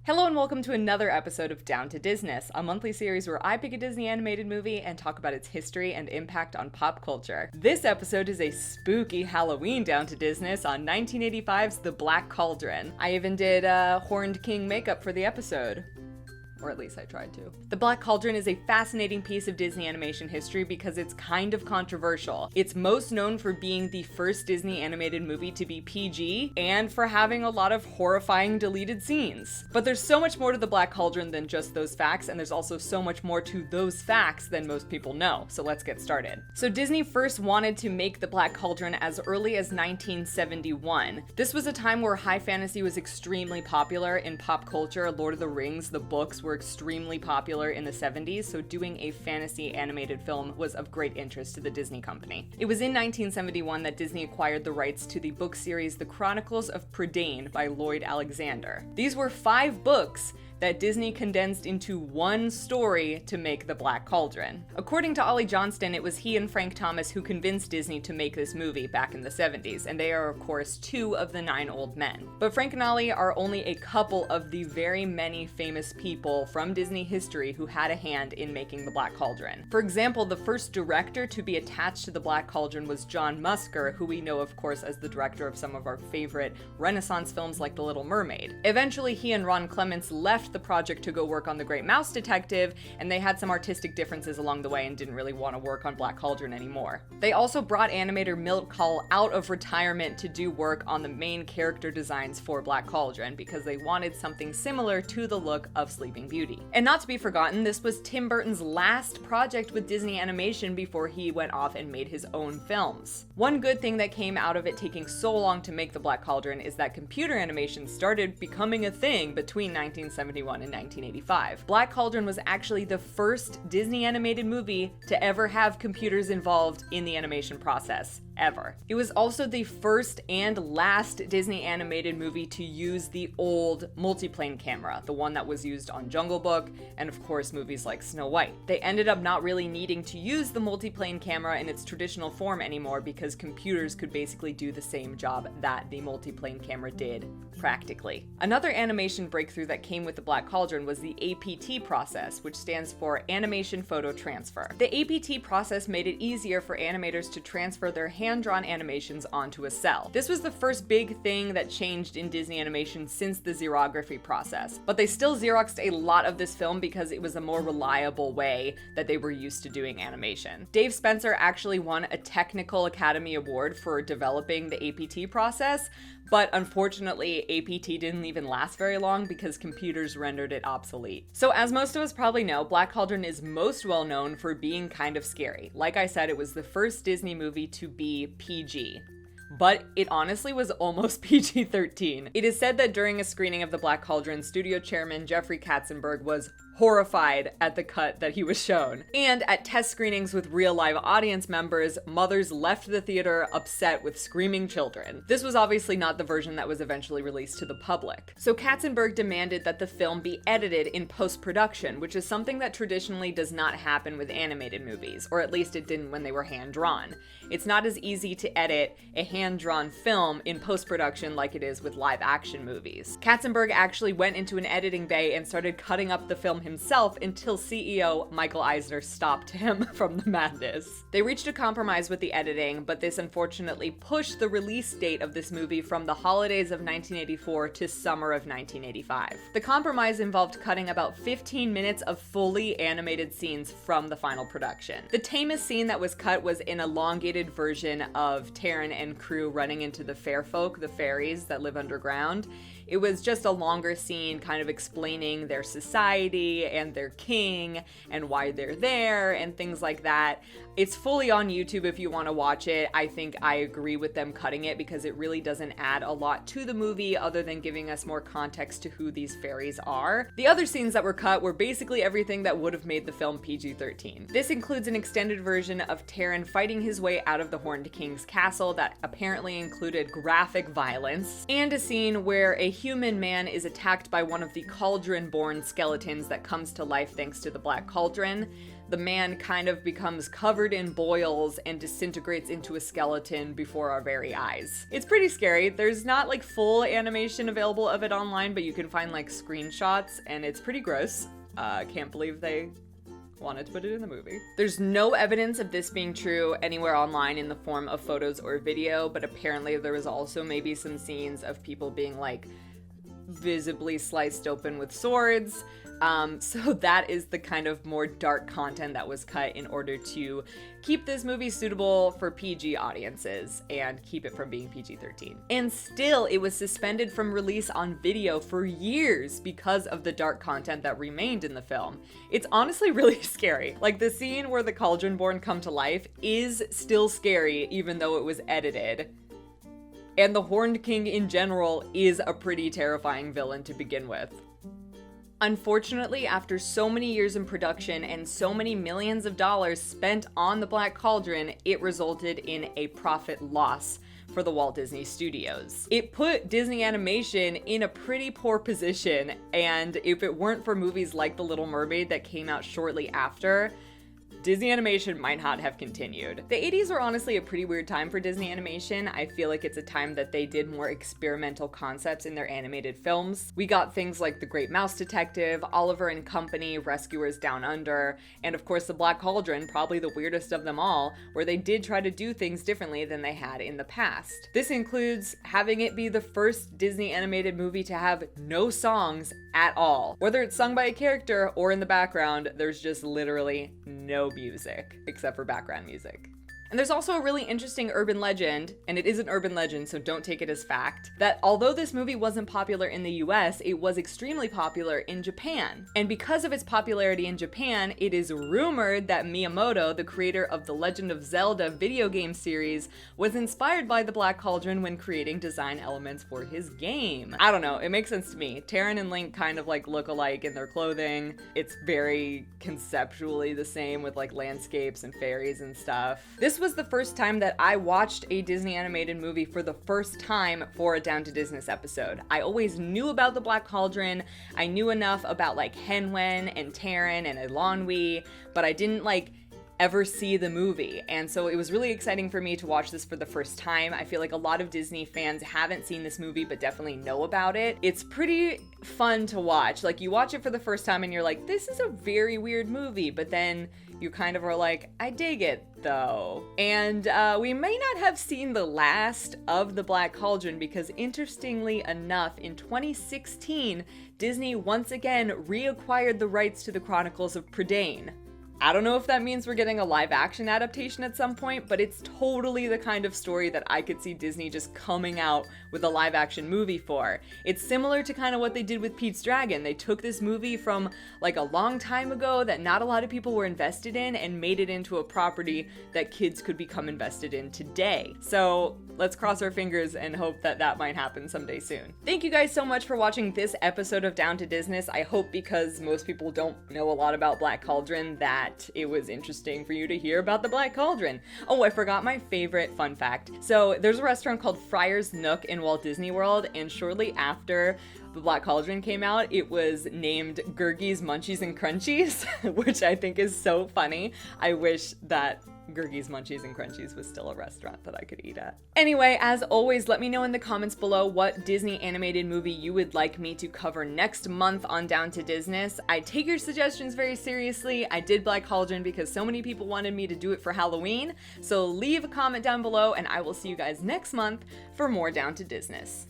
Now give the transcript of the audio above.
Hello and welcome to another episode of Down to Disness, a monthly series where I pick a Disney animated movie and talk about its history and impact on pop culture. This episode is a spooky Halloween Down to Disness on 1985's The Black Cauldron. I even did Horned King makeup for the episode. Or at least I tried to. The Black Cauldron is a fascinating piece of Disney animation history because it's kind of controversial. It's most known for being the first Disney animated movie to be PG and for having a lot of horrifying deleted scenes. But there's so much more to The Black Cauldron than just those facts, and there's also so much more to those facts than most people know. So let's get started. So Disney first wanted to make The Black Cauldron as early as 1971. This was a time where high fantasy was extremely popular in pop culture. Lord of the Rings, the books, were extremely popular in the 70s, so doing a fantasy animated film was of great interest to the Disney company. It was in 1971 that Disney acquired the rights to the book series The Chronicles of Prydain by Lloyd Alexander. These were 5 books that Disney condensed into one story to make The Black Cauldron. According to Ollie Johnston, it was he and Frank Thomas who convinced Disney to make this movie back in the 70s, and they are of course 2 of the 9 old men. But Frank and Ollie are only a couple of the very many famous people from Disney history who had a hand in making The Black Cauldron. For example, the first director to be attached to The Black Cauldron was John Musker, who we know of course as the director of some of our favorite Renaissance films like The Little Mermaid. Eventually he and Ron Clements left the project to go work on The Great Mouse Detective, and they had some artistic differences along the way and didn't really want to work on Black Cauldron anymore. They also brought animator Milt Kahl out of retirement to do work on the main character designs for Black Cauldron because they wanted something similar to the look of Sleeping Beauty. And not to be forgotten, this was Tim Burton's last project with Disney Animation before he went off and made his own films. One good thing that came out of it taking so long to make The Black Cauldron is that computer animation started becoming a thing between 1971 and 1985. Black Cauldron was actually the first Disney animated movie to ever have computers involved in the animation process. Ever. It was also the first and last Disney animated movie to use the old multiplane camera, the one that was used on Jungle Book and of course movies like Snow White. They ended up not really needing to use the multiplane camera in its traditional form anymore because computers could basically do the same job that the multiplane camera did, practically. Another animation breakthrough that came with The Black Cauldron was the APT process, which stands for Animation Photo Transfer. The APT process made it easier for animators to transfer their hand-drawn animations onto a cell. This was the first big thing that changed in Disney animation since the xerography process, but they still Xeroxed a lot of this film because it was a more reliable way that they were used to doing animation. Dave Spencer actually won a Technical Academy Award for developing the APT process, but unfortunately, APT didn't even last very long because computers rendered it obsolete. So as most of us probably know, Black Cauldron is most well known for being kind of scary. Like I said, it was the first Disney movie to be PG. But it honestly was almost PG-13. It is said that during a screening of The Black Cauldron, studio chairman Jeffrey Katzenberg was horrified at the cut that he was shown. And at test screenings with real live audience members, mothers left the theater upset with screaming children. This was obviously not the version that was eventually released to the public. So Katzenberg demanded that the film be edited in post-production, which is something that traditionally does not happen with animated movies, or at least it didn't when they were hand-drawn. It's not as easy to edit a hand-drawn film in post-production like it is with live-action movies. Katzenberg actually went into an editing bay and started cutting up the film himself until CEO Michael Eisner stopped him from the madness. They reached a compromise with the editing, but this unfortunately pushed the release date of this movie from the holidays of 1984 to summer of 1985. The compromise involved cutting about 15 minutes of fully animated scenes from the final production. The tamest scene that was cut was an elongated version of Taran and crew running into the fair folk, the fairies that live underground. It was just a longer scene kind of explaining their society and their king and why they're there and things like that. It's fully on YouTube if you want to watch it. I think I agree with them cutting it because it really doesn't add a lot to the movie other than giving us more context to who these fairies are. The other scenes that were cut were basically everything that would have made the film PG-13. This includes an extended version of Taran fighting his way out of the Horned King's castle that apparently included graphic violence, and a scene where a human man is attacked by one of the cauldron-born skeletons that comes to life thanks to the Black Cauldron. The man kind of becomes covered in boils and disintegrates into a skeleton before our very eyes. It's pretty scary. There's not like full animation available of it online, but you can find like screenshots, and it's pretty gross. Can't believe they wanted to put it in the movie. There's no evidence of this being true anywhere online in the form of photos or video, but apparently there was also maybe some scenes of people being like visibly sliced open with swords. So that is the kind of more dark content that was cut in order to keep this movie suitable for PG audiences and keep it from being PG-13. And still, it was suspended from release on video for years because of the dark content that remained in the film. It's honestly really scary. Like, the scene where the Cauldron-born come to life is still scary, even though it was edited. And the Horned King in general is a pretty terrifying villain to begin with. Unfortunately, after so many years in production and so many millions of dollars spent on the Black Cauldron, it resulted in a profit loss for the Walt Disney Studios. It put Disney Animation in a pretty poor position, and if it weren't for movies like The Little Mermaid that came out shortly after, Disney Animation might not have continued. The 80s were honestly a pretty weird time for Disney Animation. I feel like it's a time that they did more experimental concepts in their animated films. We got things like The Great Mouse Detective, Oliver and Company, Rescuers Down Under, and of course The Black Cauldron, probably the weirdest of them all, where they did try to do things differently than they had in the past. This includes having it be the first Disney animated movie to have no songs at all. Whether it's sung by a character or in the background, there's just literally no music, except for background music. And there's also a really interesting urban legend, and it is an urban legend, so don't take it as fact, that although this movie wasn't popular in the US, it was extremely popular in Japan. And because of its popularity in Japan, it is rumored that Miyamoto, the creator of the Legend of Zelda video game series, was inspired by the Black Cauldron when creating design elements for his game. I don't know, it makes sense to me. Taron and Link kind of like look alike in their clothing. It's very conceptually the same with like landscapes and fairies and stuff. This was the first time that I watched a Disney animated movie for the first time for a Down to Disness episode. I always knew about the Black Cauldron. I knew enough about like Henwen and Taron and Elanwi, but I didn't like ever see the movie. And so it was really exciting for me to watch this for the first time. I feel like a lot of Disney fans haven't seen this movie but definitely know about it. It's pretty fun to watch. Like, you watch it for the first time and you're like, this is a very weird movie, but then you kind of are like, I dig it though. And we may not have seen the last of the Black Cauldron because, interestingly enough, in 2016, Disney once again reacquired the rights to the Chronicles of Prydain. I don't know if that means we're getting a live action adaptation at some point, but it's totally the kind of story that I could see Disney just coming out with a live action movie for. It's similar to kind of what they did with Pete's Dragon. They took this movie from like a long time ago that not a lot of people were invested in and made it into a property that kids could become invested in today. So let's cross our fingers and hope that that might happen someday soon. Thank you guys so much for watching this episode of Down to Disness. I hope, because most people don't know a lot about Black Cauldron, that it was interesting for you to hear about the Black Cauldron. Oh, I forgot my favorite fun fact. So there's a restaurant called Friar's Nook in Walt Disney World, and shortly after the Black Cauldron came out, it was named Gurgi's Munchies and Crunchies, which I think is so funny. I wish that Gurgi's Munchies and Crunchies was still a restaurant that I could eat at. Anyway, as always, let me know in the comments below what Disney animated movie you would like me to cover next month on Down to Disness. I take your suggestions very seriously. I did Black Cauldron because so many people wanted me to do it for Halloween, so leave a comment down below and I will see you guys next month for more Down to Disness.